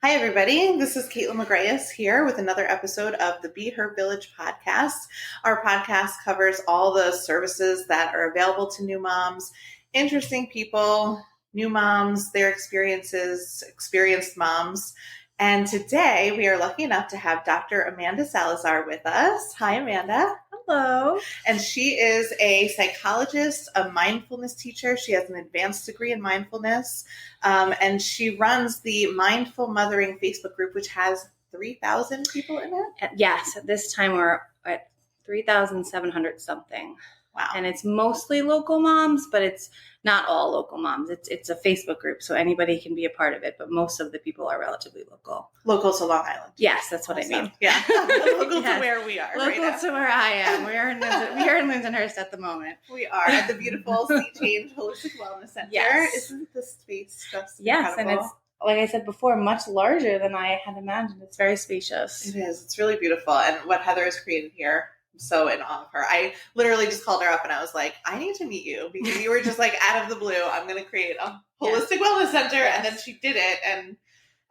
Hi, everybody. This is Caitlin McGrayus here with another episode of the Be Her Village podcast. Our podcast covers all the services that are available to new moms, interesting people, new moms, their experiences, experienced moms. And today we are lucky enough to have Dr. Amanda Salazar with us. Hi, Amanda. Hello. And she is a psychologist, a mindfulness teacher. She has an advanced degree in mindfulness. And she runs the Mindful Mothering Facebook group, which has 3,000 people in it. Yes, at this time we're at 3,700 something. Wow. And it's mostly local moms, but it's not all local moms. It's a Facebook group, so anybody can be a part of it, but most of the people are relatively local. Local to Long Island. Yes, that's what I mean. Yeah. Local Yes. to where we are. Local right to where I am. We are in Lindenhurst at the moment. We are at the beautiful Sea Change Holistic Wellness Center. Yes. Isn't the space just Yes, incredible? and it's, like I said before, much larger than I had imagined. It's very spacious. It is. It's really beautiful. And what Heather has created here, I'm so in awe of her. I literally just called her up and I was like, I need to meet you because you were just like out of the blue. I'm going to create a holistic wellness center. Yes. And then she did it. And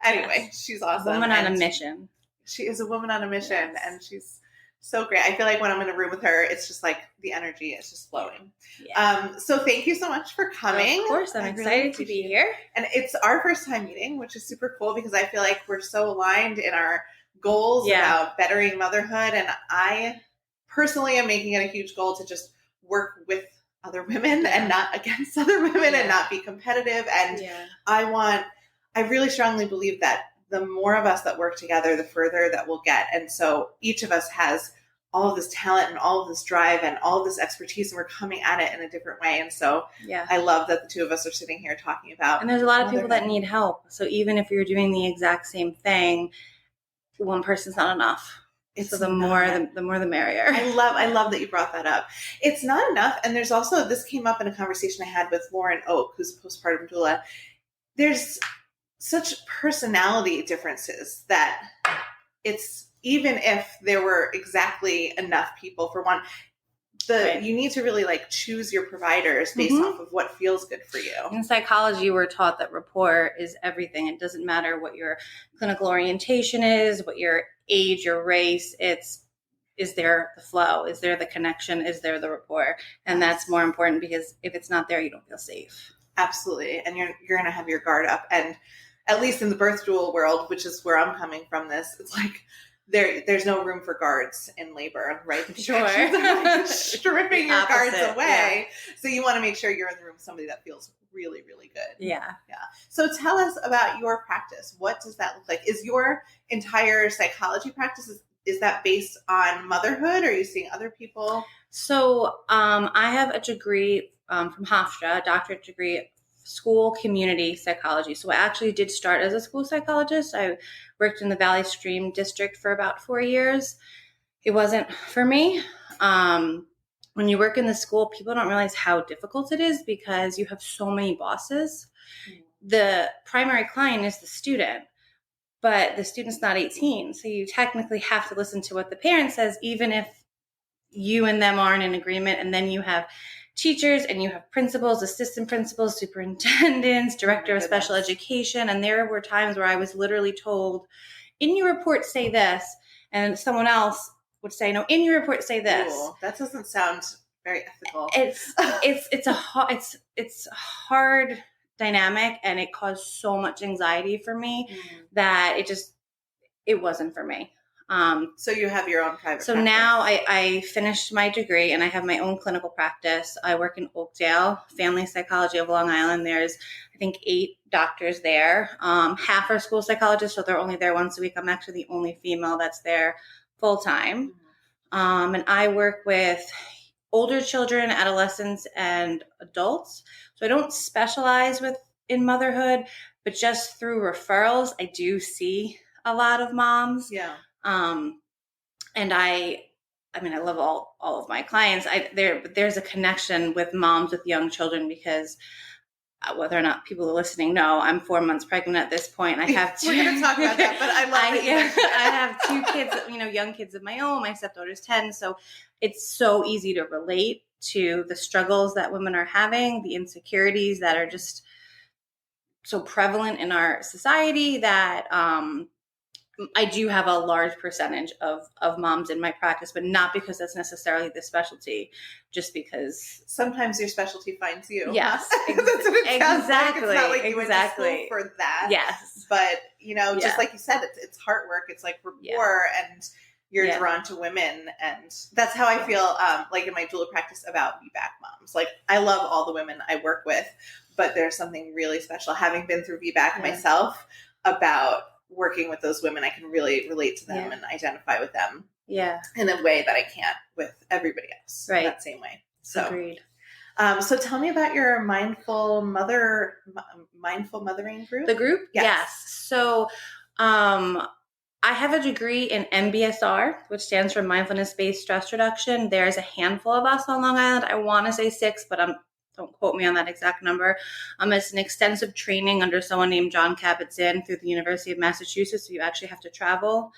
anyway, she's awesome. Woman on a mission. She is a woman on a mission. Yes. And she's so great. I feel like when I'm in a room with her, it's just like the energy is just flowing. Yeah. So thank you so much for coming. Of course, I'm excited to be here. And it's our first time meeting, which is super cool because I feel like we're so aligned in our goals about bettering motherhood. And I personally am making it a huge goal to just work with other women and not against other women and not be competitive. And I really strongly believe that the more of us that work together, the further that we'll get. And so each of us has all of this talent and all of this drive and all of this expertise, and we're coming at it in a different way. And so I love that the two of us are sitting here talking about. And there's a lot of people that need help. So even if you're doing the exact same thing, one person's not enough. So the more the merrier. I love that you brought that up. It's not enough. And there's also, this came up in a conversation I had with Lauren Oak, who's a postpartum doula. There's such personality differences that it's, even if there were exactly enough people for one, you need to really like choose your providers based off of what feels good for you. In psychology, we're taught that rapport is everything. It doesn't matter what your clinical orientation is, what your age, your race. Is there the flow? Is there the connection? Is there the rapport? And that's more important because if it's not there, you don't feel safe. Absolutely. And you're going to have your guard up. And at least in the birth dual world, which is where I'm coming from this, it's like there's no room for guards in labor, right? Sure. Like stripping your guards away. Yeah. So you want to make sure you're in the room with somebody that feels really, really good. Yeah. So tell us about your practice. What does that look like? Is your entire psychology practice, is that based on motherhood? Or are you seeing other people? So I have a degree from Hofstra, a doctorate degree, school community psychology. So I actually did start as a school psychologist. I worked in the Valley Stream district for about 4 years. It wasn't for me. When you work in the school, people don't realize how difficult it is because you have so many bosses. The primary client is the student, but the student's not 18. So you technically have to listen to what the parent says, even if you and them aren't in agreement. And then you have teachers and you have principals, assistant principals, superintendents, director of special education. And there were times where I was literally told, in your report, say this. And someone else would say, no, in your report, say this. Ooh, that doesn't sound very ethical. It's a hard dynamic, and it caused so much anxiety for me that it wasn't for me. So you have your own private So practice. now I finished my degree and I have my own clinical practice. I work in Oakdale, Family Psychology of Long Island. There's, I think, 8 doctors there. Half are school psychologists, so they're only there once a week. I'm actually the only female that's there full time. And I work with older children, adolescents, and adults. So I don't specialize in motherhood, but just through referrals, I do see a lot of moms. Yeah. And I love all of my clients. There's a connection with moms with young children because whether or not people are listening know, I'm 4 months pregnant at this point. I have two. We're going to talk about that, but I love it. I have 2 kids, young kids of my own. My stepdaughter's 10. So it's so easy to relate to the struggles that women are having, the insecurities that are just so prevalent in our society that I do have a large percentage of moms in my practice, but not because that's necessarily the specialty, just because sometimes your specialty finds you. Yes, that's what it sounds like. It's not like you went to exactly school for that. Yes, but just like you said, it's heart work. It's like rapport, and you're drawn to women, and that's how I feel. Like in my doula practice about VBAC moms. Like I love all the women I work with, but there's something really special having been through VBAC myself about working with those women. I can really relate to them and identify with them in a way that I can't with everybody else in that same way. So agreed. So tell me about your mindful mothering group. The group? Yes. So I have a degree in MBSR, which stands for mindfulness-based stress reduction. There's a handful of us on Long Island. I want to say 6, but don't quote me on that exact number. It's an extensive training under someone named John Kabat-Zinn through the University of Massachusetts. So you actually have to travel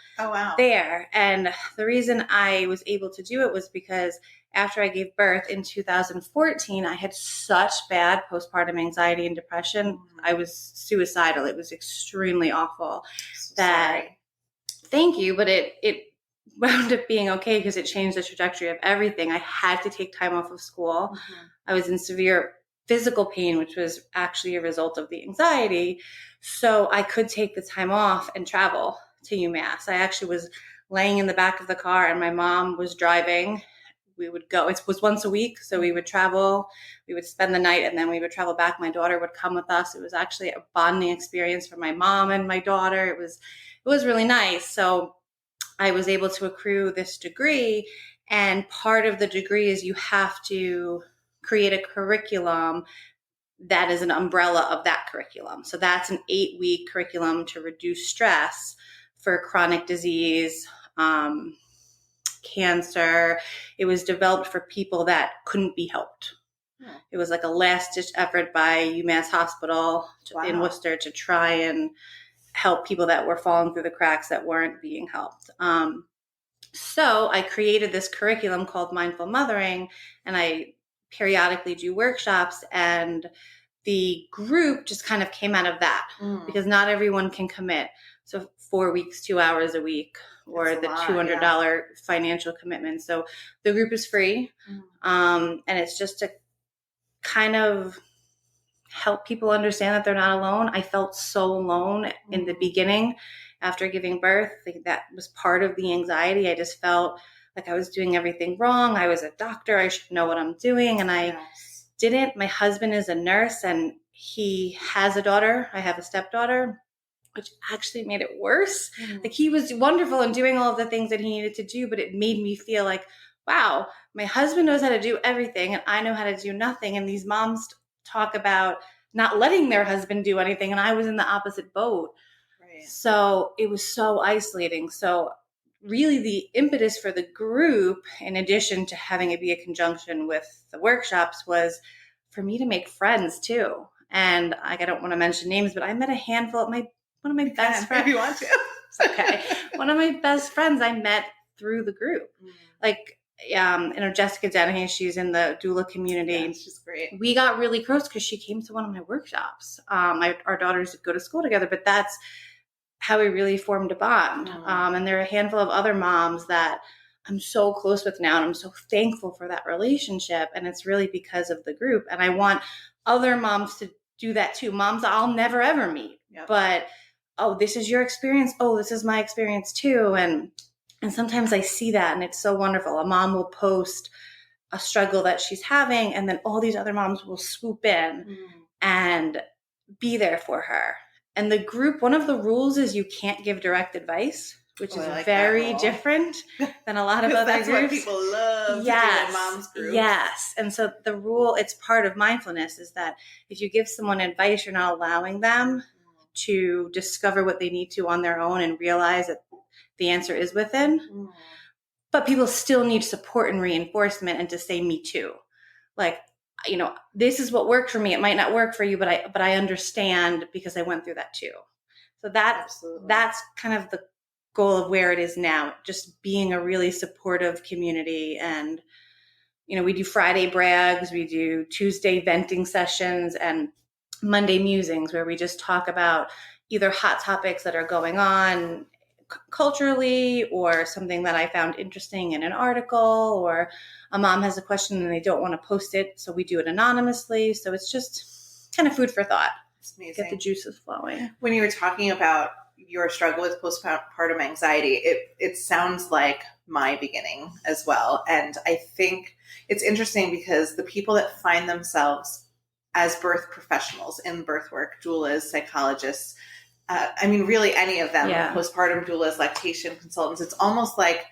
there. And the reason I was able to do it was because after I gave birth in 2014, I had such bad postpartum anxiety and depression. I was suicidal. It was extremely awful. Thank you, but it wound up being okay because it changed the trajectory of everything. I had to take time off of school. I was in severe physical pain, which was actually a result of the anxiety. So I could take the time off and travel to UMass. I actually was laying in the back of the car and my mom was driving. We would go. It was once a week. So we would travel. We would spend the night and then we would travel back. My daughter would come with us. It was actually a bonding experience for my mom and my daughter. It was really nice. So I was able to accrue this degree. And part of the degree is you have to create a curriculum that is an umbrella of that curriculum. So that's an 8-week curriculum to reduce stress for chronic disease, cancer. It was developed for people that couldn't be helped. It was like a last-ditch effort by UMass Hospital in Worcester to try and help people that were falling through the cracks that weren't being helped. So I created this curriculum called Mindful Mothering, and I periodically do workshops, and the group just kind of came out of that because not everyone can commit. So 4 weeks, 2 hours a week, or the $200 financial commitment. So the group is free. And it's just to kind of help people understand that they're not alone. I felt so alone in the beginning after giving birth. Like that was part of the anxiety. I just felt like I was doing everything wrong. I was a doctor. I should know what I'm doing. And I didn't. My husband is a nurse and he has a daughter. I have a stepdaughter, which actually made it worse. Like he was wonderful in doing all of the things that he needed to do, but it made me feel like, wow, my husband knows how to do everything and I know how to do nothing. And these moms talk about not letting their husband do anything. And I was in the opposite boat. So it was so isolating. So really the impetus for the group, in addition to having it be a conjunction with the workshops, was for me to make friends too. And I don't want to mention names, but I met a handful of one of my best friends. If you want to. It's okay. One of my best friends I met through the group. Like, Jessica Dennehy, she's in the doula community. Yeah, she's great. We got really close because she came to one of my workshops. Our daughters would go to school together, but that's how we really formed a bond. And there are a handful of other moms that I'm so close with now, and I'm so thankful for that relationship. And it's really because of the group. And I want other moms to do that too. Moms I'll never ever meet, but this is your experience. Oh, this is my experience too. And sometimes I see that and it's so wonderful. A mom will post a struggle that she's having and then all these other moms will swoop in and be there for her. And the group, one of the rules is you can't give direct advice, which is very different than a lot of other that's groups. What people love to do in moms groups. Yes. And so the rule, it's part of mindfulness, is that if you give someone advice, you're not allowing them to discover what they need to on their own and realize that the answer is within. But people still need support and reinforcement and to say, me too. Like, this is what worked for me. It might not work for you, but I understand because I went through that too. So that's kind of the goal of where it is now, just being a really supportive community. And, we do Friday brags, we do Tuesday venting sessions, and Monday musings where we just talk about either hot topics that are going on culturally or something that I found interesting in an article, or a mom has a question and they don't want to post it, so we do it anonymously. So it's just kind of food for thought. It's amazing. Get the juices flowing. When you were talking about your struggle with postpartum anxiety, it sounds like my beginning as well. And I think it's interesting because the people that find themselves as birth professionals in birth work, doulas, psychologists, really any of them, postpartum doulas, lactation consultants, it's almost like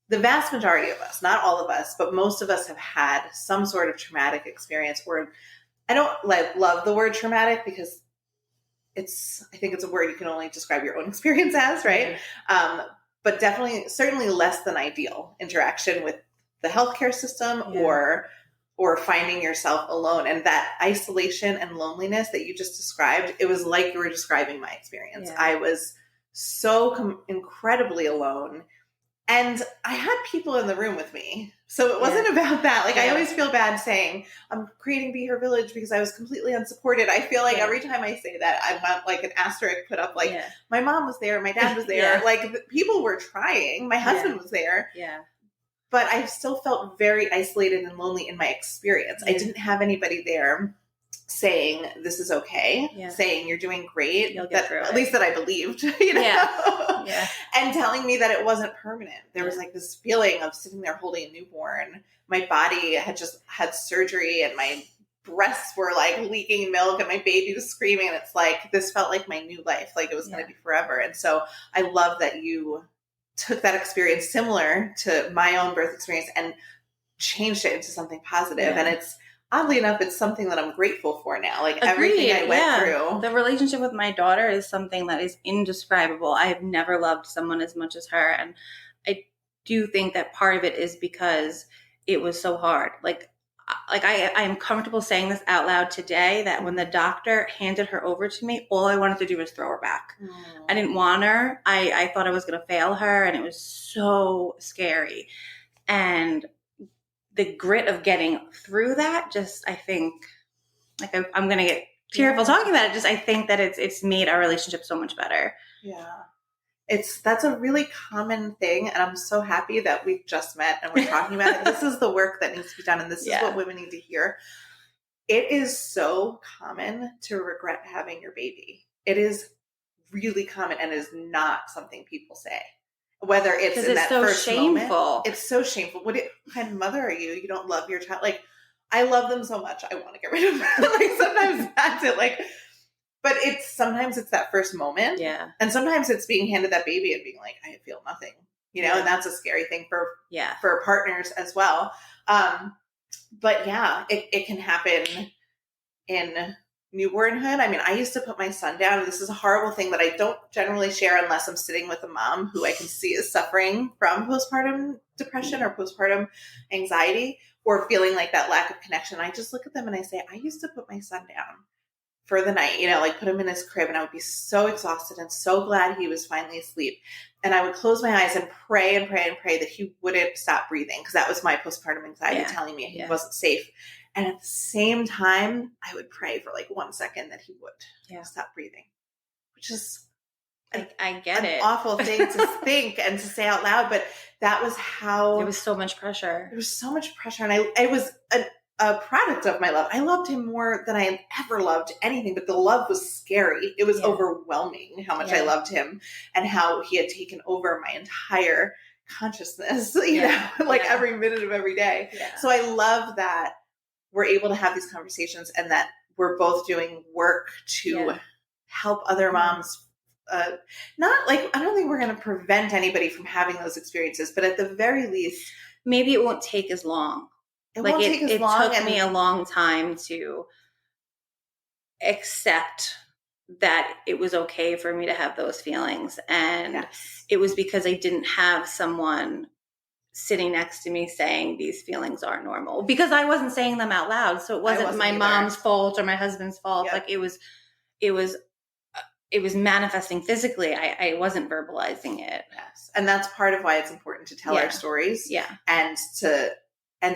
the vast majority of us, not all of us, but most of us have had some sort of traumatic experience. Or I don't love the word traumatic because I think it's a word you can only describe your own experience as, right? But definitely, certainly less than ideal interaction with the healthcare system or finding yourself alone. And that isolation and loneliness that you just described, it was like you were describing my experience. Yeah. I was so incredibly alone. And I had people in the room with me. So it wasn't about that. I always feel bad saying I'm creating Be Her Village because I was completely unsupported. I feel like every time I say that, I want an asterisk put up my mom was there, my dad was there. People were trying. My husband was there. Yeah. But I still felt very isolated and lonely in my experience. I didn't have anybody there saying this is okay, saying you're doing great, you'll get through it. At least that I believed, and telling me that it wasn't permanent. There was this feeling of sitting there holding a newborn. My body had just had surgery and my breasts were leaking milk and my baby was screaming. And it's this felt like my new life, it was going to be forever. And so I love that you took that experience similar to my own birth experience and changed it into something positive. And it's, oddly enough, it's something that I'm grateful for now. Everything I went through. The relationship with my daughter is something that is indescribable. I have never loved someone as much as her. And I do think that part of it is because it was so hard. I am comfortable saying this out loud today, that when the doctor handed her over to me, all I wanted to do was throw her back. I didn't want her. I thought I was going to fail her, and it was so scary. And the grit of getting through that, just, I think, I'm going to get tearful talking about it. Just, I think that it's made our relationship so much better. Yeah. That's a really common thing. And I'm so happy that we've just met and we're talking about it. This is the work that needs to be done. And this is what women need to hear. It is so common to regret having your baby. It is really common and is not something people say. Whether it's in that so first shameful. moment. It's so shameful. What kind of mother are you? You don't love your child. I love them so much. I want to get rid of them. Sometimes that's it. But sometimes it's that first moment. Yeah. And sometimes it's being handed that baby and being I feel nothing, and that's a scary thing for partners as well. But it can happen in newbornhood. I used to put my son down, and this is a horrible thing that I don't generally share unless I'm sitting with a mom who I can see is suffering from postpartum depression or postpartum anxiety or feeling that lack of connection. I just look at them and I say, I used to put my son down for the night, put him in his crib, and I would be so exhausted and so glad he was finally asleep. And I would close my eyes and pray and pray and pray that he wouldn't stop breathing, because that was my postpartum anxiety telling me he wasn't safe. And at the same time, I would pray for 1 second that he would stop breathing, which is I get an awful thing to think and to say out loud. But that was how there was so much pressure. There was so much pressure, and I was a product of my love. I loved him more than I had ever loved anything, but the love was scary. It was overwhelming how much I loved him and how he had taken over my entire consciousness, every minute of every day. Yeah. So I love that we're able to have these conversations and that we're both doing work to help other moms. I don't think we're going to prevent anybody from having those experiences, but at the very least, maybe it won't take as long. It took me a long time to accept that it was okay for me to have those feelings. And it was because I didn't have someone sitting next to me saying these feelings are normal, because I wasn't saying them out loud. So it wasn't my mom's fault or my husband's fault. Yep. It was manifesting physically. I wasn't verbalizing it. Yes. And that's part of why it's important to tell our stories. Yeah. And to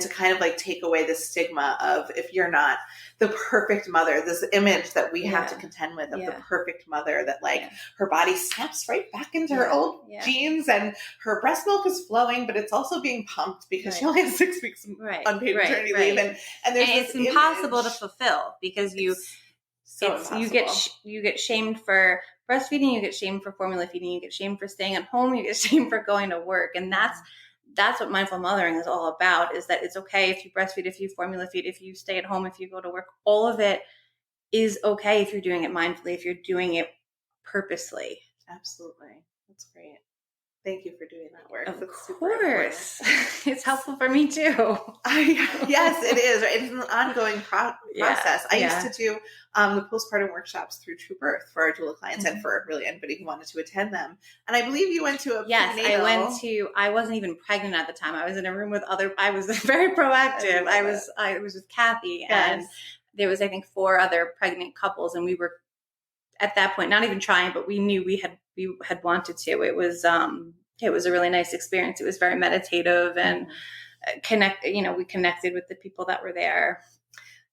kind of take away the stigma of, if you're not the perfect mother, this image that we have to contend with of the perfect mother that like her body snaps right back into her old jeans and her breast milk is flowing, but it's also being pumped because she only has 6 weeks unpaid maternity leave. And it's impossible to fulfill because you get shamed for breastfeeding, you get shamed for formula feeding, you get shamed for staying at home, you get shamed for going to work. And that's what mindful mothering is all about, is that it's okay if you breastfeed, if you formula feed, if you stay at home, if you go to work. All of it is okay if you're doing it mindfully, if you're doing it purposely. Absolutely. That's great. Thank you for doing that work. Of course. It's helpful for me too. Yes, it is. It's an ongoing process. I used to do the postpartum workshops through True Birth for our doula clients and for really anybody who wanted to attend them. And I believe you went to a prenatal. I wasn't even pregnant at the time. I was in a room with I was very proactive. I was with Kathy and there was, I think, 4 other pregnant couples, and we were at that point not even trying, but we knew we had wanted to. It was a really nice experience. It was very meditative and we connected with the people that were there.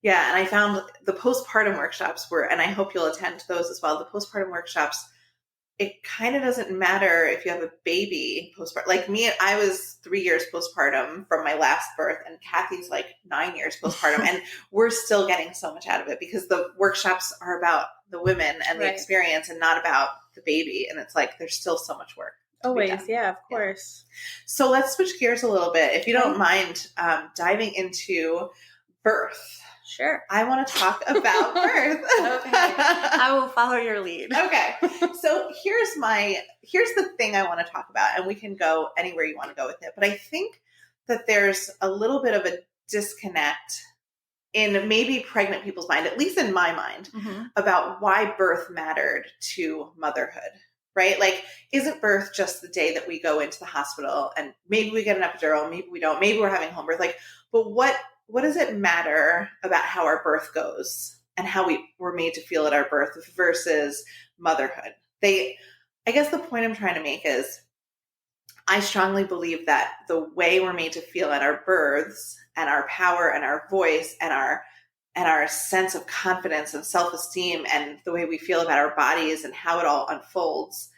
Yeah. And I found the postpartum workshops and I hope you'll attend those as well. The postpartum workshops, it kind of doesn't matter if you have a baby postpartum. Like me, I was 3 years postpartum from my last birth, and Kathy's like 9 years postpartum. And we're still getting so much out of it because the workshops are about the women and the experience and not about the baby. And it's like, there's still so much work. Always. Yeah, of course. So let's switch gears a little bit. If you don't mind diving into birth. Sure. I want to talk about birth. Okay. I will follow your lead. Okay. So here's the thing I want to talk about, and we can go anywhere you want to go with it. But I think that there's a little bit of a disconnect in maybe pregnant people's mind, at least in my mind, about why birth mattered to motherhood, right? Like, isn't birth just the day that we go into the hospital and maybe we get an epidural, maybe we don't, maybe we're having home birth, like, but what does it matter about how our birth goes and how we were made to feel at our birth versus motherhood? I guess the point I'm trying to make is I strongly believe that the way we're made to feel at our births and our power and our voice and our sense of confidence and self-esteem and the way we feel about our bodies and how it all unfolds,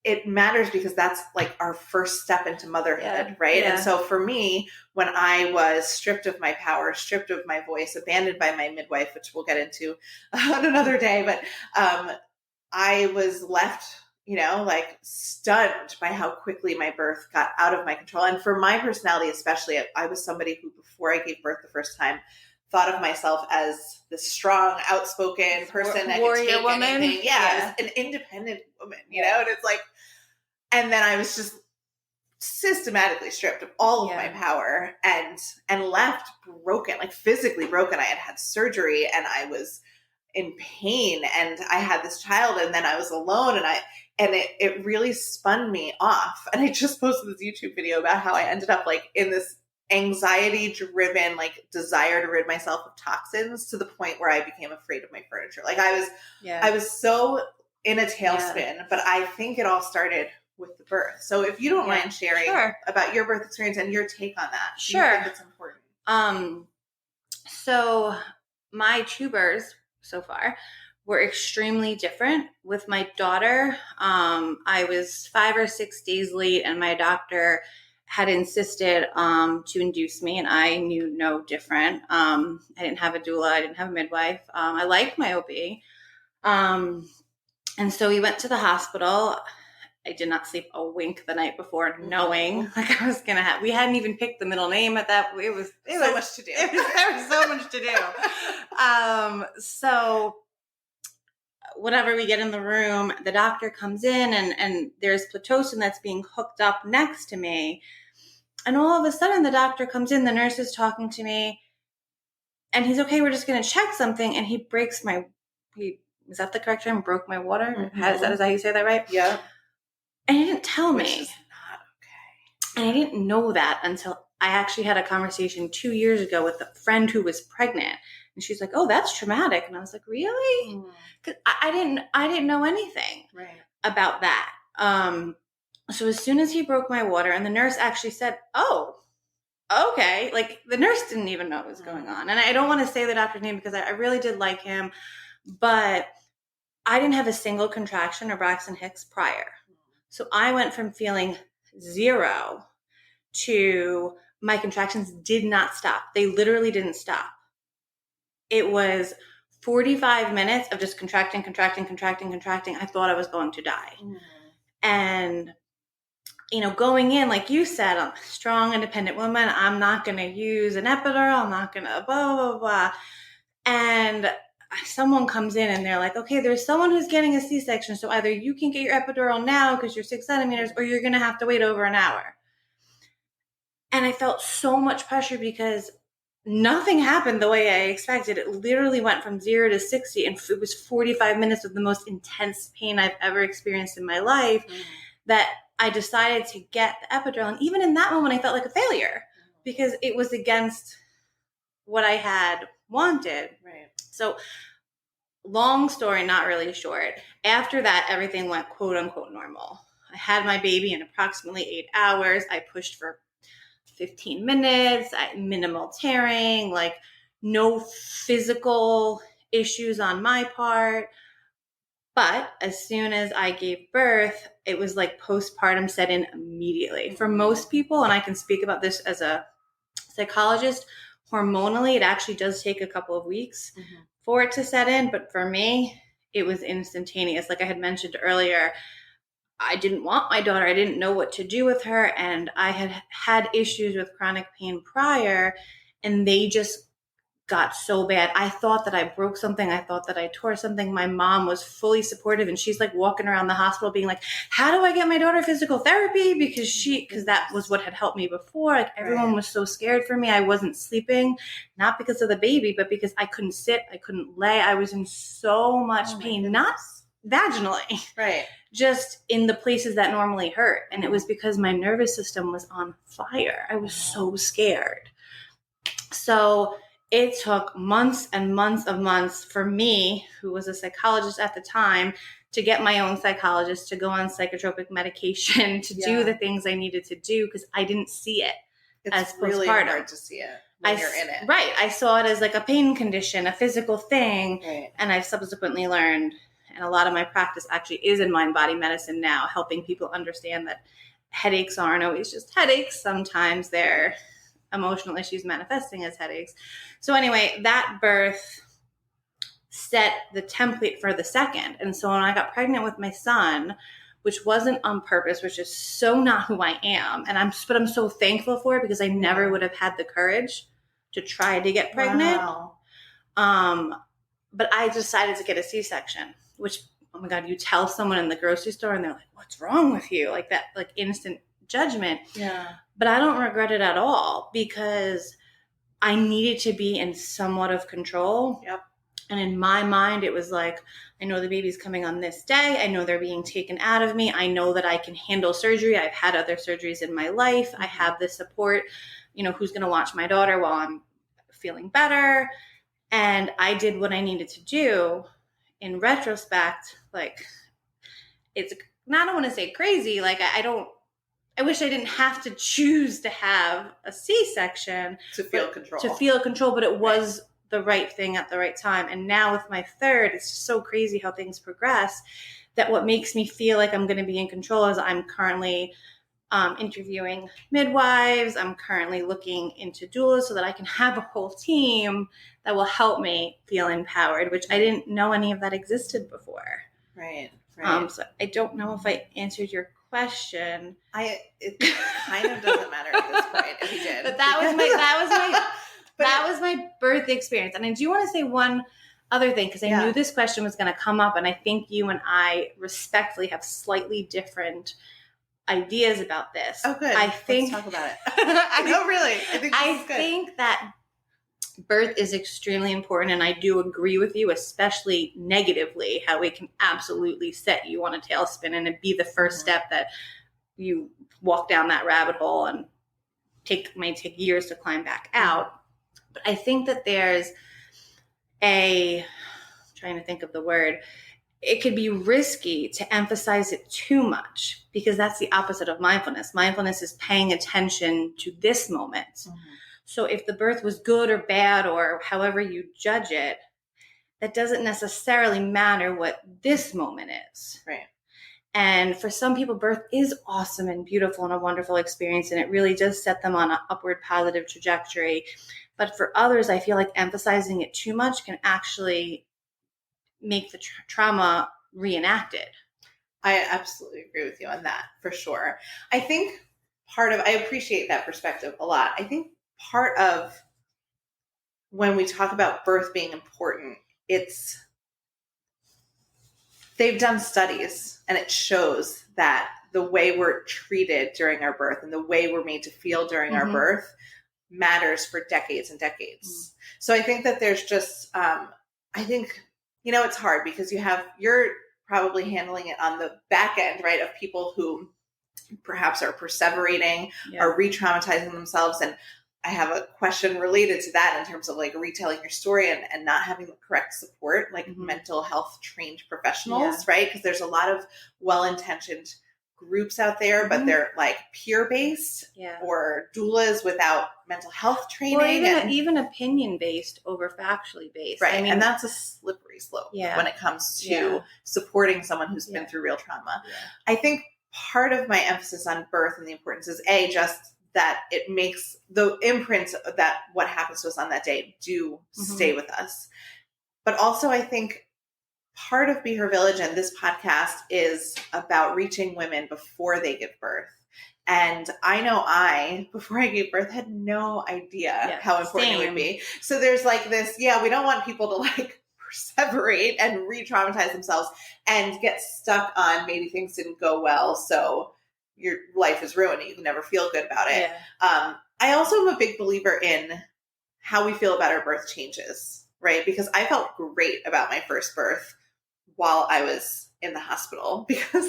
it matters because that's like our first step into motherhood, right? Yeah. And so for me, when I was stripped of my power, stripped of my voice, abandoned by my midwife, which we'll get into on another day, but I was left, like stunned by how quickly my birth got out of my control. And for my personality especially, I was somebody who, before I gave birth the first time, thought of myself as this strong, outspoken person that could take woman. Anything. Yeah, an independent woman, and it's like, and then I was just systematically stripped of all of my power and left broken, like physically broken. I had surgery and I was in pain and I had this child and then I was alone and it really spun me off. And I just posted this YouTube video about how I ended up like in this anxiety driven, like desire to rid myself of toxins to the point where I became afraid of my furniture. Like I was so in a tailspin, but I think it all started with the birth. So if you don't mind sharing about your birth experience and your take on that, do you think it's important? So my 2 births so far were extremely different. With my daughter, I was 5 or 6 days late and my doctor had insisted to induce me, and I knew no different. I didn't have a doula. I didn't have a midwife. I liked my OB. And so we went to the hospital. I did not sleep a wink the night before, knowing like I was going to we hadn't even picked the middle name at that. It was so much to do. There was so much to do. So whenever we get in the room, the doctor comes in and there's Pitocin that's being hooked up next to me. And all of a sudden the doctor comes in, the nurse is talking to me and he's okay, we're just going to check something. And he breaks is that the correct term? Broke my water? Is that how you say that right? Yeah. And he didn't tell me. Which is not okay. And I didn't know that until I actually had a conversation 2 years ago with a friend who was pregnant. And she's like, "Oh, that's traumatic." And I was like, "Really?" Because I didn't know anything about that. So as soon as he broke my water, and the nurse actually said, "Oh, okay, like the nurse didn't even know what was going on. And I don't want to say the doctor's name because I really did like him, but I didn't have a single contraction or Braxton Hicks prior. So I went from feeling 0 to my contractions did not stop. They literally didn't stop. It was 45 minutes of just contracting. I thought I was going to die. And going in, like you said, I'm a strong, independent woman. I'm not going to use an epidural. I'm not going to blah, blah, blah. And someone comes in and they're like, okay, there's someone who's getting a C-section. So either you can get your epidural now because you're 6 centimeters, or you're going to have to wait over an hour. And I felt so much pressure because nothing happened the way I expected. It literally went from 0 to 60. And it was 45 minutes of the most intense pain I've ever experienced in my life that I decided to get the epidural. And even in that moment, I felt like a failure because it was against what I had wanted. Right. So long story, not really short. After that, everything went quote unquote normal. I had my baby in approximately 8 hours. I pushed for 15 minutes, minimal tearing, like no physical issues on my part. But as soon as I gave birth, it was like postpartum set in immediately. For most people, and I can speak about this as a psychologist, hormonally, it actually does take a couple of weeks for it to set in. But for me, it was instantaneous. Like I had mentioned earlier, I didn't want my daughter. I didn't know what to do with her. And I had had issues with chronic pain prior, and they just got so bad. I thought that I broke something. I thought that I tore something. My mom was fully supportive, and she's like walking around the hospital being like, how do I get my daughter physical therapy? Because that was what had helped me before. Like everyone was so scared for me. I wasn't sleeping, not because of the baby, but because I couldn't sit. I couldn't lay. I was in so much pain, not vaginally, right? Just in the places that normally hurt. And it was because my nervous system was on fire. I was so scared. So it took months and months of months for me, who was a psychologist at the time, to get my own psychologist, to go on psychotropic medication, to do the things I needed to do because I didn't see it as postpartum. It's really hard to see it when you're in it. Right. I saw it as like a pain condition, a physical thing. Right. And I've subsequently learned, and a lot of my practice actually is in mind-body medicine now, helping people understand that headaches aren't always just headaches. Sometimes they're emotional issues manifesting as headaches. So anyway, that birth set the template for the second. And so when I got pregnant with my son, which wasn't on purpose, which is so not who I am, but I'm so thankful for it because I never would have had the courage to try to get pregnant. Wow. But I decided to get a C-section, which, oh my God, you tell someone in the grocery store and they're like, what's wrong with you? Like that, like instant judgment. Yeah. But I don't regret it at all because I needed to be in somewhat of control. Yep. And in my mind, it was like, I know the baby's coming on this day. I know they're being taken out of me. I know that I can handle surgery. I've had other surgeries in my life. I have the support, who's going to watch my daughter while I'm feeling better. And I did what I needed to do. In retrospect, like, it's not, I don't want to say crazy. Like, I wish I didn't have to choose to have a C-section. To feel control. But it was the right thing at the right time. And now with my third, it's just so crazy how things progress that what makes me feel like I'm going to be in control is I'm currently interviewing midwives. I'm currently looking into doulas so that I can have a whole team that will help me feel empowered, which I didn't know any of that existed before. Right. So I don't know if I answered your question. It kind of doesn't matter at this point if you did. But that was my birth experience. And I do want to say one other thing because I knew this question was going to come up, and I think you and I respectfully have slightly different ideas about this. Oh, good. Let's talk about it. I think that birth is extremely important, and I do agree with you, especially negatively, how it can absolutely set you on a tailspin and it'd be the first step that you walk down that rabbit hole and might take years to climb back out. But I think that there's trying to think of the word, it could be risky to emphasize it too much, because that's the opposite of mindfulness. Mindfulness is paying attention to this moment. Mm-hmm. So if the birth was good or bad, or however you judge it, that doesn't necessarily matter what this moment is. Right. And for some people, birth is awesome and beautiful and a wonderful experience, and it really does set them on an upward positive trajectory. But for others, I feel like emphasizing it too much can actually make the trauma reenacted. I absolutely agree with you on that, for sure. I think I appreciate that perspective a lot. I think part of when we talk about birth being important, they've done studies, and it shows that the way we're treated during our birth and the way we're made to feel during our birth matters for decades and decades. So I think that there's just, I think, it's hard because you're probably handling it on the back end, right, of people who perhaps are perseverating, are re-traumatizing themselves. And I have a question related to that in terms of like retelling your story and not having the correct support, like mental health trained professionals, right? Because there's a lot of well-intentioned groups out there, but they're like peer-based or doulas without mental health training. Or even opinion-based over factually based. Right. And that's a slippery slope when it comes to supporting someone who's been through real trauma. Yeah. I think part of my emphasis on birth and the importance is just that it makes the imprint that what happens to us on that day do stay with us. But also I think part of Be Her Village and this podcast is about reaching women before they give birth. And I know before I gave birth, had no idea how important it would be. So there's like this, we don't want people to like perseverate and re-traumatize themselves and get stuck on maybe things didn't go well, so your life is ruined and you can never feel good about it. Yeah. I also am a big believer in how we feel about our birth changes, right? Because I felt great about my first birth while I was in the hospital, because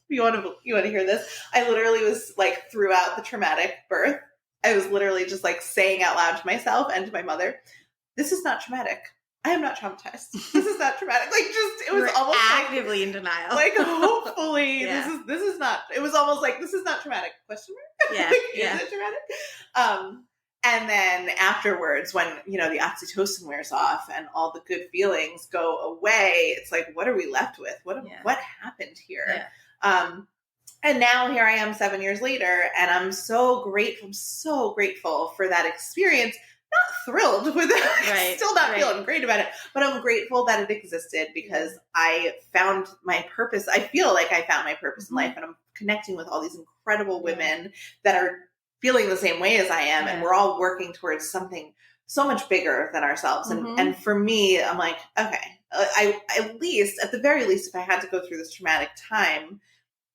you want to hear this? I literally was like, throughout the traumatic birth, I was literally just like saying out loud to myself and to my mother, "This is not traumatic. I am not traumatized. This is not traumatic." Like, just, it was almost actively in denial. Like, hopefully this is not, it was almost like, this is not traumatic, question mark? Yeah. Like, is it traumatic? And then afterwards, when, the oxytocin wears off and all the good feelings go away, it's like, what are we left with? What happened here? Yeah. And now here I am 7 years later, and I'm so grateful for that experience. Not thrilled with it. Still not feeling great about it, but I'm grateful that it existed, because I found my purpose. I feel like I found my purpose in life, and I'm connecting with all these incredible women that are feeling the same way as I am. And we're all working towards something so much bigger than ourselves. And for me, I'm like, okay, at the very least, if I had to go through this traumatic time,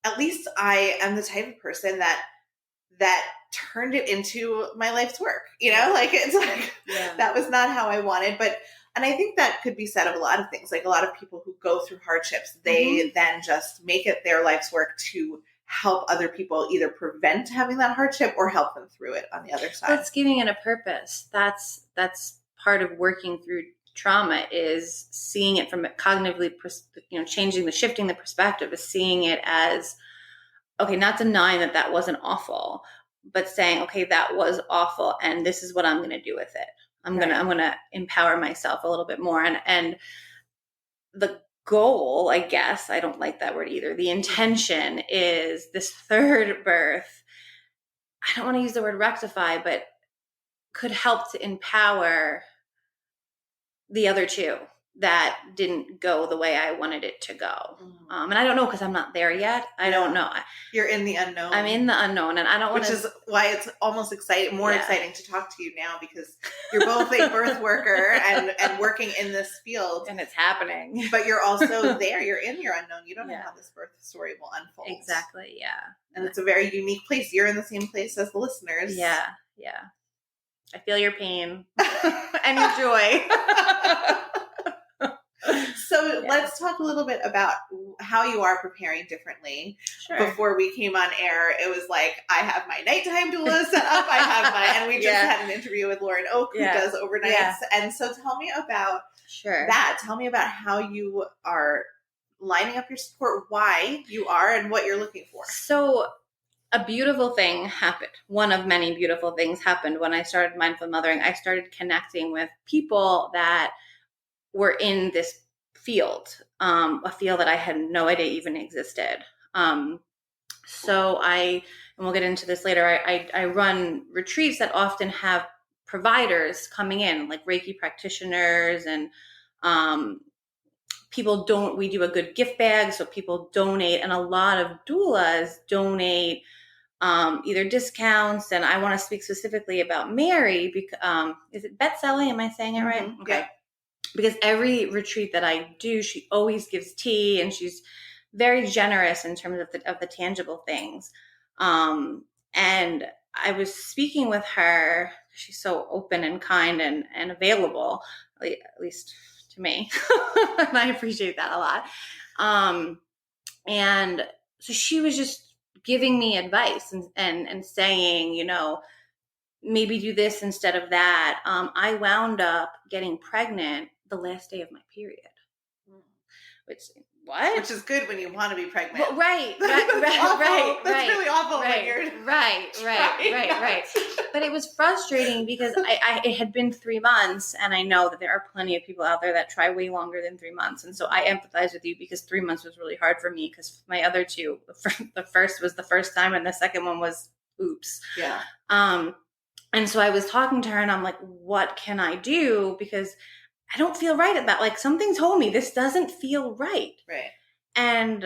at least I am the type of person that turned it into my life's work, like, it's like, that was not how I wanted. And I think that could be said of a lot of things. Like, a lot of people who go through hardships, they then just make it their life's work to help other people either prevent having that hardship or help them through it on the other side. That's giving it a purpose. That's part of working through trauma, is seeing it from a cognitively, shifting the perspective, is seeing it as, okay, not denying that wasn't awful, but saying, okay, that was awful, and this is what I'm going to do with it. I'm going to empower myself a little bit more. And the goal, I guess, I don't like that word either. The intention is this third birth. I don't want to use the word rectify, but could help to empower the other two that didn't go the way I wanted it to go. And I don't know, because I'm not there yet. I don't know. You're in the unknown. I'm in the unknown, and I don't want to. Which is why it's almost more exciting to talk to you now, because you're both a birth worker and working in this field. And it's happening. But you're also there. You're in your unknown. You don't know how this birth story will unfold. Exactly, yeah. And it's a very unique place. You're in the same place as the listeners. Yeah. I feel your pain and your joy. So let's talk a little bit about how you are preparing differently. Sure. Before we came on air, it was like, I have my nighttime doula set up. And we just had an interview with Lauren Oak, who does overnights. And so tell me about that. Tell me about how you are lining up your support, why you are and what you're looking for. So a beautiful thing happened. One of many beautiful things happened when I started Mindful Mothering. I started connecting with people that were in this field, a field that I had no idea even existed. So and we'll get into this later, I run retreats that often have providers coming in, like Reiki practitioners, and we do a good gift bag, so people donate, and a lot of doulas donate either discounts, and I want to speak specifically about Mary, because is it Betzelli? Am I saying it right? Mm-hmm. Okay. Yeah. Because every retreat that I do, she always gives tea, and she's very generous in terms of the tangible things. And I was speaking with her. She's so open and kind and available, at least to me. And I appreciate that a lot. And so she was just giving me advice and saying, maybe do this instead of that. I wound up getting pregnant the last day of my period. Which is good when you want to be pregnant. Well, right. That's really awful when you're right. But it was frustrating because it had been 3 months, and I know that there are plenty of people out there that try way longer than 3 months. And so I empathize with you, because 3 months was really hard for me, because my other two, the first was the first time, and the second one was oops. Yeah. And so I was talking to her, and I'm like, what can I do? Because I don't feel right about, like, something told me this doesn't feel right. Right. And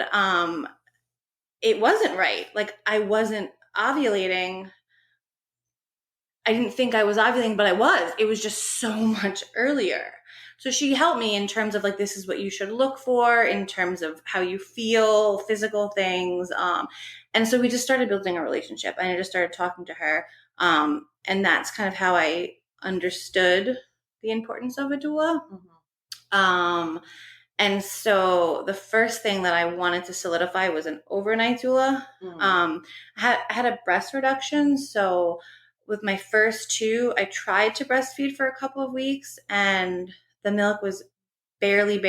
it wasn't right. Like, I wasn't ovulating. I didn't think I was ovulating, but I was. It was just so much earlier. So she helped me in terms of, like, this is what you should look for in terms of how you feel, physical things. And so we just started building a relationship, and I just started talking to her. And that's kind of how I understood the importance of a doula. Mm-hmm. And so the first thing that I wanted to solidify was an overnight doula. Mm-hmm. I had a breast reduction. So with my first two, I tried to breastfeed for a couple of weeks, and the milk was barely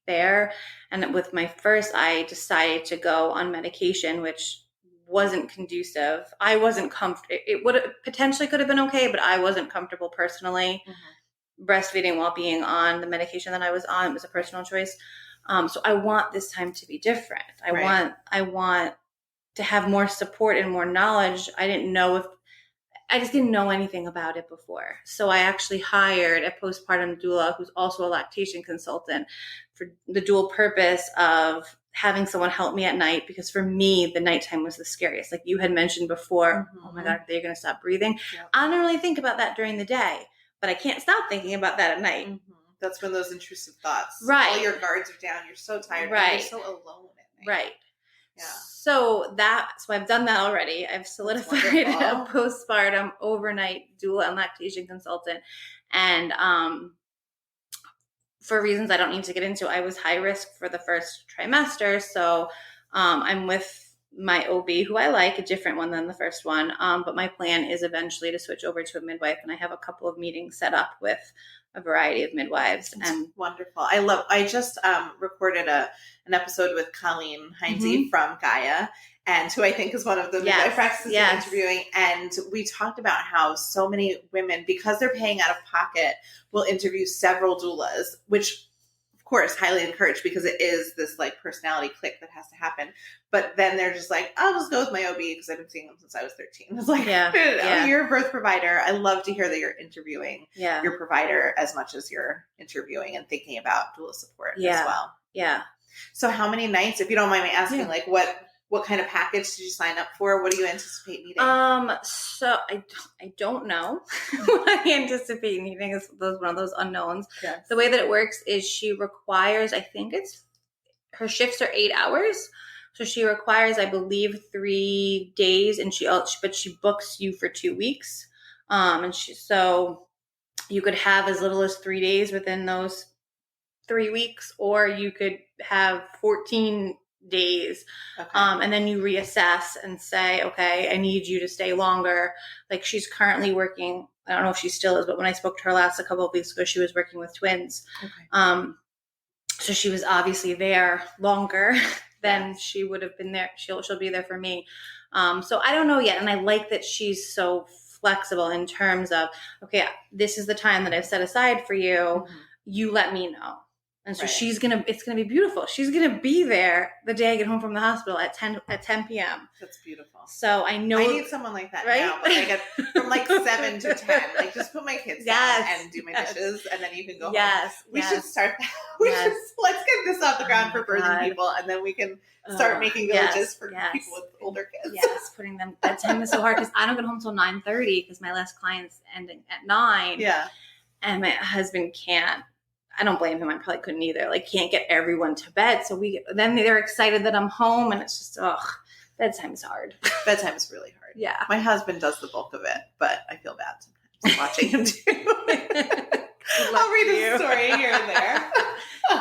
there. And with my first, I decided to go on medication, which wasn't conducive. I wasn't comfortable. It would potentially could have been okay, but I wasn't comfortable personally. Mm-hmm. Breastfeeding while being on the medication that I was on. It was a personal choice. So I want this time to be different. I want to have more support and more knowledge. I just didn't know anything about it before. So I actually hired a postpartum doula who's also a lactation consultant, for the dual purpose of having someone help me at night, because for me, the nighttime was the scariest. Like you had mentioned before, mm-hmm. Oh my God, they're going to stop breathing. Yep. I don't really think about that during the day, but I can't stop thinking about that at night. Mm-hmm. That's when those intrusive thoughts, right? All your guards are down. You're so tired. Right. You're so alone at night. Right. Yeah. So I've done that already. I've solidified a postpartum overnight doula and lactation consultant. And for reasons I don't need to get into, I was high risk for the first trimester. So I'm with my OB, who I like, a different one than the first one. But my plan is eventually to switch over to a midwife. And I have a couple of meetings set up with a variety of midwives. And wonderful. I just recorded an episode with Colleen Heinze mm-hmm. from Gaia, and who I think is one of the midwife practices you're interviewing. And we talked about how so many women, because they're paying out of pocket, will interview several doulas, which of course highly encouraged, because it is this like personality click that has to happen. But then they're just like, I'll just go with my OB because I've been seeing them since I was 13. It's like, no, you're a birth provider. I love to hear that you're interviewing your provider as much as you're interviewing and thinking about doula support as well. Yeah. So how many nights, if you don't mind me asking, like what kind of package did you sign up for? What do you anticipate needing? So I don't know what I anticipate needing. Is one of those unknowns. Yes. The way that it works is she requires, I think her shifts are 8 hours. So she requires, I believe, 3 days, and she books you for 2 weeks. So you could have as little as 3 days within those 3 weeks, or you could have 14 days. Okay. And then you reassess and say, okay, I need you to stay longer. Like she's currently working, I don't know if she still is, but when I spoke to her a couple of weeks ago, she was working with twins. Okay. So she was obviously there longer than she would have been there. She'll be there for me. So I don't know yet. And I like that she's so flexible in terms of, okay, this is the time that I've set aside for you. Mm-hmm. You let me know. And so it's going to be beautiful. She's going to be there the day I get home from the hospital at 10 p.m. That's beautiful. So I know. I need someone like that now, but I get from like 7 to 10. Like just put my kids down and do my dishes, and then you can go home. We should start that. Let's get this off the ground for birthing people, and then we can start making villages for people with older kids. Yes, putting them bedtime is so hard because I don't get home till 9:30 because my last client's ending at 9. Yeah. And my husband can't. I don't blame him. I probably couldn't either. Like, can't get everyone to bed. So then they're excited that I'm home, and it's just, bedtime is hard. Bedtime is really hard. Yeah. My husband does the bulk of it, but I feel bad sometimes watching him do. I'll read a story here and there.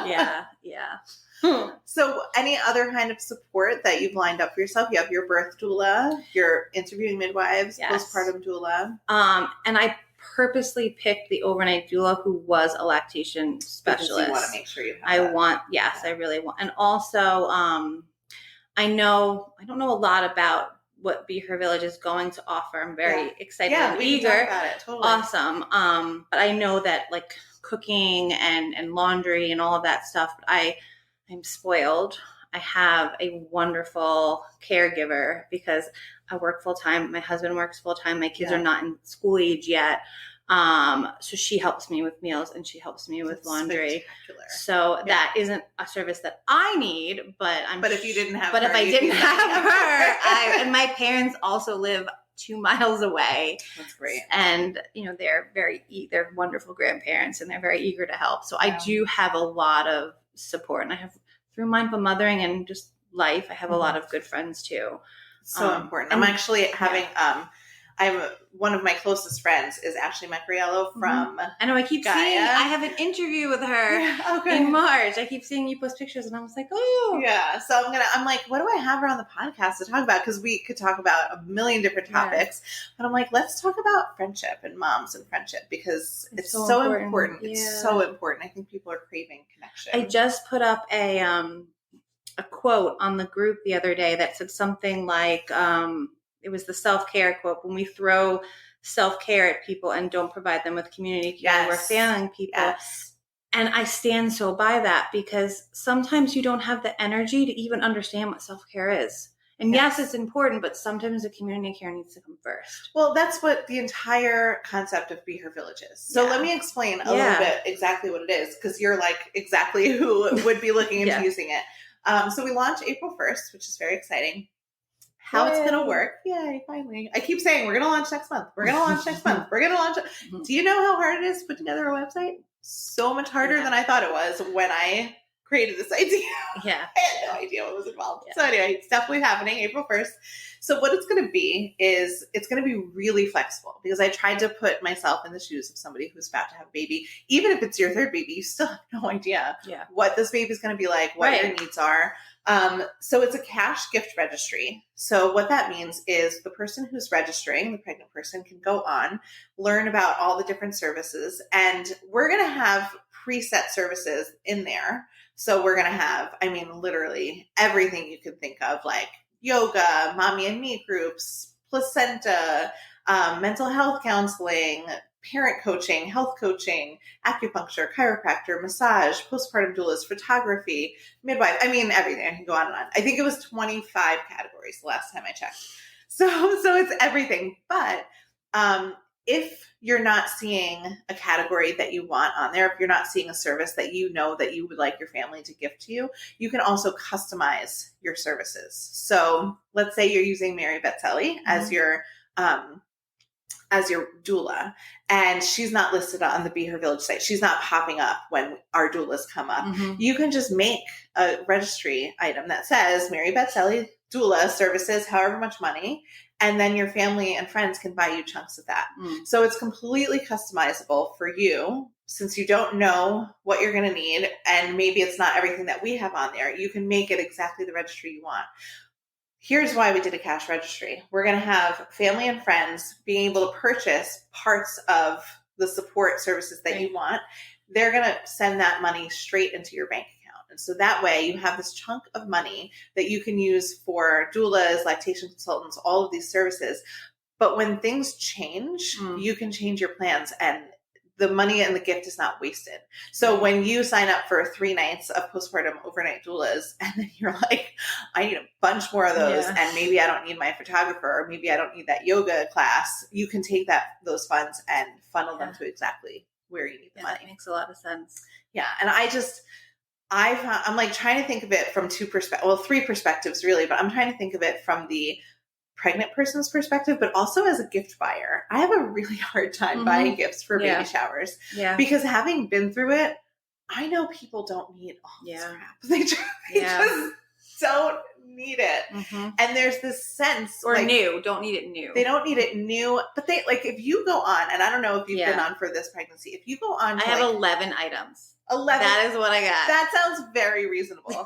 Yeah. So any other kind of support that you've lined up for yourself? You have your birth doula, you're interviewing midwives, postpartum doula. And I purposely picked the overnight doula who was a lactation specialist. Because you want to make sure you have I really want. And also, I don't know a lot about what Be Her Village is going to offer. I'm very excited and eager. Talk about it. Totally. Awesome. But I know that like cooking and laundry and all of that stuff, I'm spoiled. I have a wonderful caregiver because I work full time. My husband works full time. My kids are not in school age yet. So she helps me with meals and she helps me with laundry. So that isn't a service that I need, but if you didn't have her, if I didn't have her, and my parents also live 2 miles away. That's great. And, they're wonderful grandparents and they're very eager to help. So I do have a lot of support, and I have through mindful mothering and just life, I have a lot of good friends too. So important. I'm actually having, one of my closest friends is Ashley Macariello from I know, I keep seeing, I have an interview with her in March. I keep seeing you post pictures and I was like, oh. Yeah. So I'm like, what do I have her on the podcast to talk about? Because we could talk about a million different topics. But I'm like, let's talk about friendship and moms and friendship because it's so important. Yeah. It's so important. I think people are craving connection. I just put up a quote on the group the other day that said something like, it was the self-care quote. When we throw self-care at people and don't provide them with community care, we're failing people. Yes. And I stand so by that because sometimes you don't have the energy to even understand what self-care is. And yes, it's important, but sometimes the community care needs to come first. Well, that's what the entire concept of Be Her Village is. So let me explain a little bit exactly what it is, because you're like exactly who would be looking into using it. So we launch April 1st, which is very exciting. How it's going to work. Yay, finally. I keep saying, we're going to launch next month. We're going to launch next month. We're going to launch. Do you know how hard it is to put together a website? So much harder than I thought it was when I created this idea. Yeah. I had no idea what was involved. Yeah. So anyway, it's definitely happening April 1st. So what it's going to be is it's going to be really flexible because I tried to put myself in the shoes of somebody who's about to have a baby. Even if it's your third baby, you still have no idea what this baby is going to be like, what your needs are. So it's a cash gift registry. So what that means is the person who's registering, the pregnant person, can go on, learn about all the different services, and we're going to have preset services in there. So we're going to have, literally everything you can think of, like yoga, mommy and me groups, placenta, mental health counseling, parent coaching, health coaching, acupuncture, chiropractor, massage, postpartum doulas, photography, midwife. Everything. I can go on and on. I think it was 25 categories the last time I checked. So it's everything. But if you're not seeing a category that you want on there, if you're not seeing a service that you know that you would like your family to gift to you, you can also customize your services. So let's say you're using Mary Betzelli as your doula, and she's not listed on the Be Her Village site. She's not popping up when our doulas come up. Mm-hmm. You can just make a registry item that says Mary Betzelli doula services, however much money, and then your family and friends can buy you chunks of that. Mm. So it's completely customizable for you. Since you don't know what you're going to need, and maybe it's not everything that we have on there, you can make it exactly the registry you want. Here's why we did a cash registry. We're going to have family and friends being able to purchase parts of the support services that you want. They're going to send that money straight into your bank account. And so that way you have this chunk of money that you can use for doulas, lactation consultants, all of these services. But when things change, you can change your plans, and the money and the gift is not wasted. So when you sign up for 3 nights of postpartum overnight doulas, and then you're like, I need a bunch more of those, and maybe I don't need my photographer, or maybe I don't need that yoga class, you can take those funds and funnel them to exactly where you need the money. That makes a lot of sense. Yeah. And I'm like trying to think of it from 3 perspectives really, but I'm trying to think of it from the pregnant person's perspective, but also as a gift buyer. I have a really hard time buying gifts for baby showers because having been through it, I know people don't need all this crap. They just don't need it. And there's this sense or like, don't need it new. They don't need it new, but they like, if you go on, and I don't know if you've been on for this pregnancy, if you go on, I have 11 items. 11. That is what I got. That sounds very reasonable.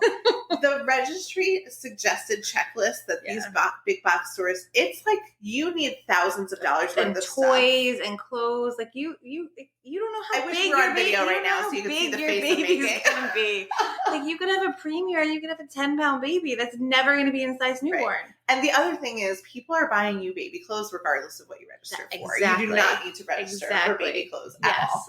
The registry suggested checklist that these big box stores, it's like you need thousands of dollars worth of toys stuff. And clothes. Like you don't know how I wish big we were on video right now so you could see the face I'm making. Gonna be. Like you could have a premier and you could have a 10-pound baby that's never going to be in size newborn. Right. And the other thing is, people are buying you baby clothes regardless of what you register for. Exactly. You do not need to register for baby clothes at all.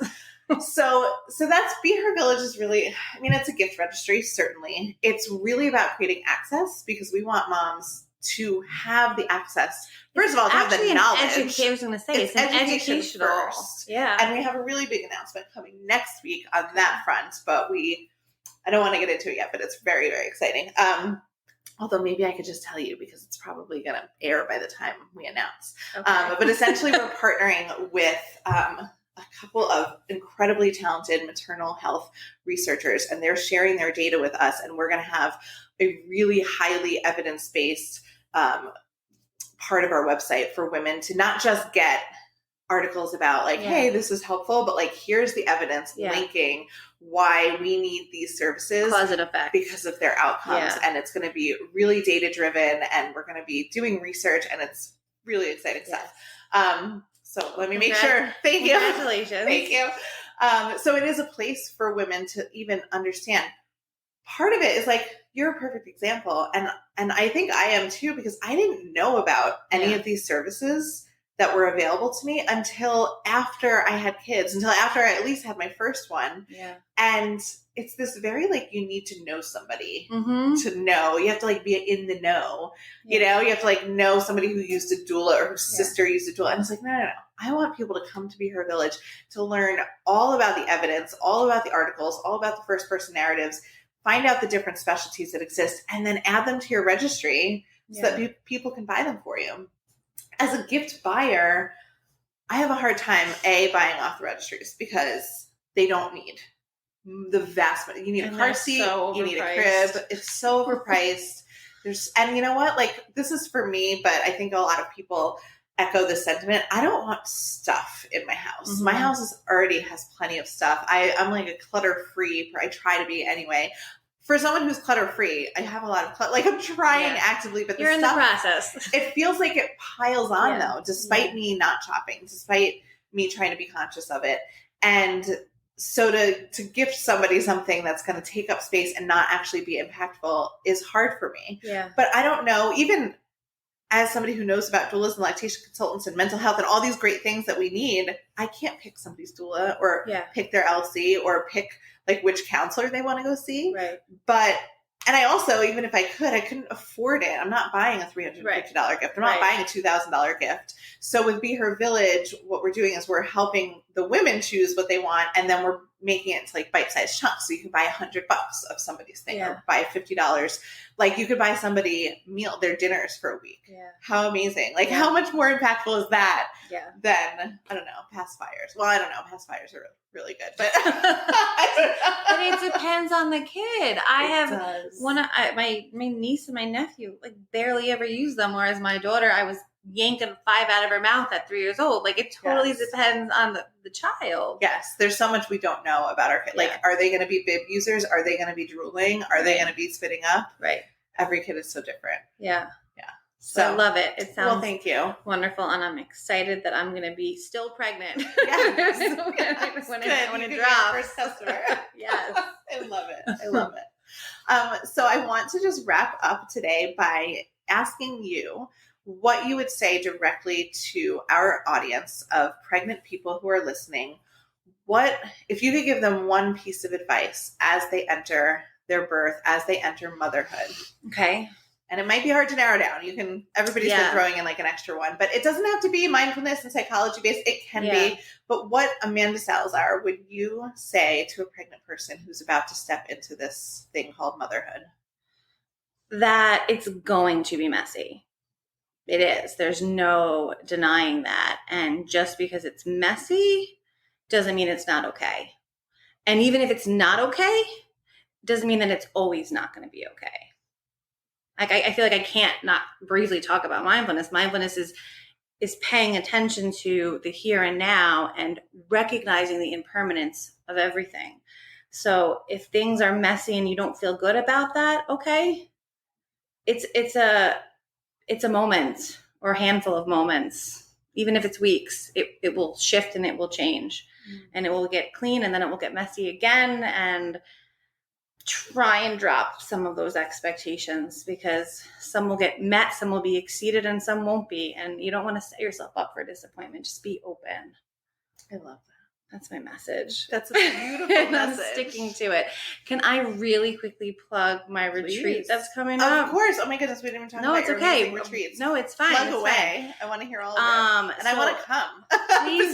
So that's Be Her Village is really, I mean, it's a gift registry, certainly. It's really about creating access because we want moms to have the access. First of all, to have the knowledge. I was going to say, it's an educational. First. Yeah. And we have a really big announcement coming next week on that front, but I don't want to get into it yet, but it's very, very exciting. Although maybe I could just tell you because it's probably going to air by the time we announce. Okay. But essentially we're partnering with a couple of incredibly talented maternal health researchers, and they're sharing their data with us. And we're going to have a really highly evidence-based part of our website for women to not just get articles about like, hey, this is helpful, but like, here's the evidence linking why we need these services. Cause and effect. Because of their outcomes. And it's going to be really data-driven, and we're going to be doing research, and it's really exciting stuff. So let me make sure. Thank you. Congratulations. Thank you. So it is a place for women to even understand. Part of it is like, you're a perfect example. And I think I am too, because I didn't know about any of these services that were available to me until after I had kids, until after I at least had my first one. Yeah. And it's this very like, you need to know somebody to know. You have to like be in the know, you know, you have to like know somebody who used a doula or whose sister used a doula. And it's like, no. I want people to come to Be Her Village to learn all about the evidence, all about the articles, all about the first person narratives, find out the different specialties that exist, and then add them to your registry so that people can buy them for you. As a gift buyer, I have a hard time, buying off the registries because they don't need the vast money. You need a car seat, you need a crib. It's so overpriced. And you know what? Like, this is for me, but I think a lot of people echo the sentiment. I don't want stuff in my house. My house already has plenty of stuff. I'm like a clutter-free, I try to be anyway. For someone who's clutter-free, I have a lot of clutter. Like, I'm trying actively, but you're in the process. It feels like it piles on, though, despite me not shopping, despite me trying to be conscious of it. And so to gift somebody something that's going to take up space and not actually be impactful is hard for me. Yeah. But I don't know, even as somebody who knows about doulas and lactation consultants and mental health and all these great things that we need, I can't pick somebody's doula or pick their LC or pick like which counselor they want to go see. Right. And I also, even if I couldn't afford it. I'm not buying a $350 gift. I'm not buying a $2,000 gift. So with Be Her Village, what we're doing is we're helping the women choose what they want, and then we're making it into like bite-sized chunks. So you can buy $100 of somebody's thing or buy $50. Like you could buy somebody their dinners for a week. Yeah. How amazing. Like how much more impactful is that than, I don't know, pacifiers. Well, I don't know. Pacifiers are really good, but but it depends on the kid. I have my niece and my nephew like barely ever use them, whereas my daughter, I was yanking 5 out of her mouth at 3 years old. Like it totally depends on the child. Yes, there's so much we don't know about our kid. Like, are they going to be bib users? Are they going to be drooling? Are they going to be spitting up? Right. Every kid is so different. Yeah. Yeah. So I love it. It sounds thank you. Wonderful, and I'm excited that I'm going to be still pregnant. Yes. when it drops. First customer. Yes. I love it. I love it. So I want to just wrap up today by asking you what you would say directly to our audience of pregnant people who are listening. What, if you could give them one piece of advice as they enter their birth, as they enter motherhood? Okay. And it might be hard to narrow down. Everybody's been throwing in like an extra one, but it doesn't have to be mindfulness and psychology based. It can be. But what, Amanda Salazar, would you say to a pregnant person who's about to step into this thing called motherhood? That it's going to be messy. It is. There's no denying that. And just because it's messy doesn't mean it's not okay. And even if it's not okay, doesn't mean that it's always not going to be okay. Like I feel like I can't not briefly talk about mindfulness. Mindfulness is paying attention to the here and now and recognizing the impermanence of everything. So if things are messy and you don't feel good about that, okay, it's a moment or a handful of moments. Even if it's weeks, it will shift and it will change, and it will get clean, and then it will get messy again, and try and drop some of those expectations, because some will get met, some will be exceeded, and some won't be. And you don't want to set yourself up for disappointment. Just be open. I love that. That's my message. That's a beautiful message. I'm sticking to it. Can I really quickly plug my retreat that's coming up? Of course. Oh my goodness, we didn't even talk about your amazing retreats. No, it's fine. Plug away. I want to hear all of it. And I want to come. Please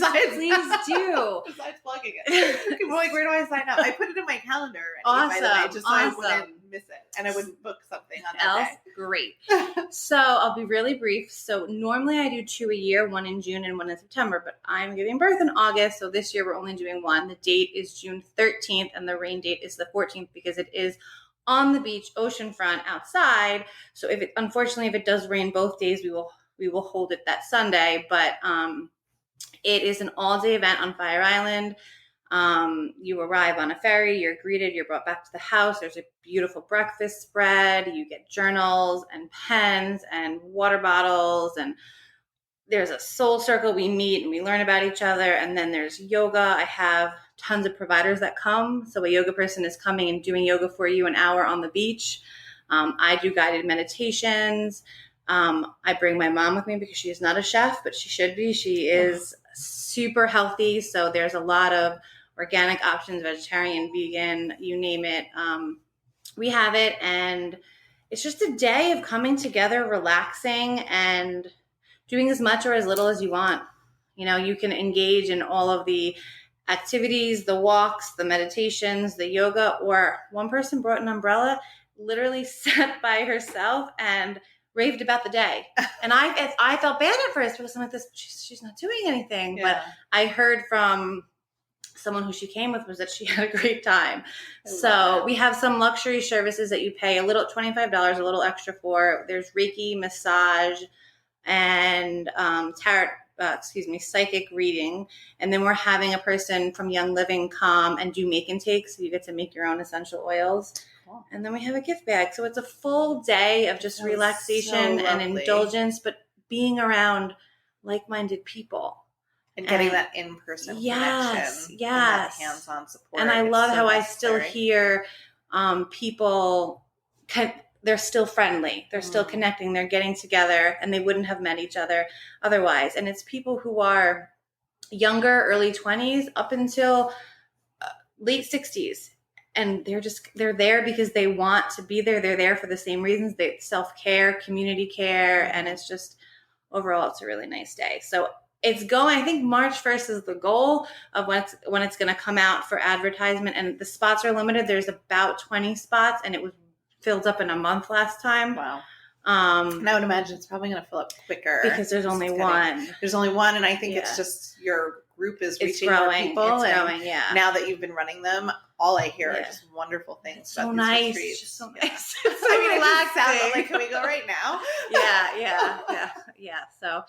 do. Besides plugging it. People are like, where do I sign up? I put it in my calendar already, by the way, just so I wouldn't miss it. And I wouldn't book something on that day. Great. So I'll be really brief. So normally I do 2 a year, one in June and one in September, but I'm giving birth in August. So this year we're only doing one. The date is June 13th and the rain date is the 14th, because it is on the beach, oceanfront, outside. So unfortunately, if it does rain both days, we will hold it that Sunday. But it is an all-day event on Fire Island. You arrive on a ferry, you're greeted, you're brought back to the house. There's a beautiful breakfast spread. You get journals and pens and water bottles, and there's a soul circle. We meet and we learn about each other. And then there's yoga. I have tons of providers that come. So a yoga person is coming and doing yoga for you an hour on the beach. I do guided meditations. I bring my mom with me because she is not a chef, but she should be. She is super healthy. So there's a lot of organic options, vegetarian, vegan, you name it. We have it. And it's just a day of coming together, relaxing, and doing as much or as little as you want. You can engage in all of the activities, the walks, the meditations, the yoga, or one person brought an umbrella, literally sat by herself and raved about the day. And I felt bad at first because I'm like, she's not doing anything. Yeah. But I heard from someone who she came with was that she had a great time. So we have some luxury services that you pay a little, $25, a little extra for. There's Reiki, massage, and psychic reading. And then we're having a person from Young Living come and do make and take. So you get to make your own essential oils. Cool. And then we have a gift bag. So it's a full day of just relaxation and indulgence, but being around like-minded people. And getting that in-person connection. Yes. And that hands-on support. And I love how I still hear people, they're still friendly. They're still connecting. They're getting together, and they wouldn't have met each other otherwise. And it's people who are younger, early 20s, up until late 60s. And they're there because they want to be there. They're there for the same reasons. They self-care, community care. And it's just, overall, it's a really nice day. So it's going, I think March 1st is the goal of when it's going to come out for advertisement. And the spots are limited. There's about 20 spots, and it was filled up in a month last time. Wow. And I would imagine it's probably going to fill up quicker. Because there's only one. There's only one, and I think it's just your group is reaching more people. It's growing, yeah. Now that you've been running them, all I hear are just wonderful things about these retreats. It's just so nice. It's so relaxing. Like, can we go right now? Yeah. So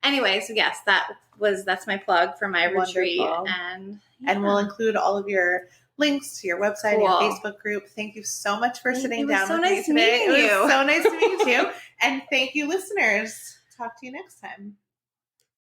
anyway, so yes, that's my plug for my retreat. And we'll include all of your links to your website, your Facebook group. Thank you so much for sitting down with me today. It was so nice to meet you too. And thank you, listeners. Talk to you next time.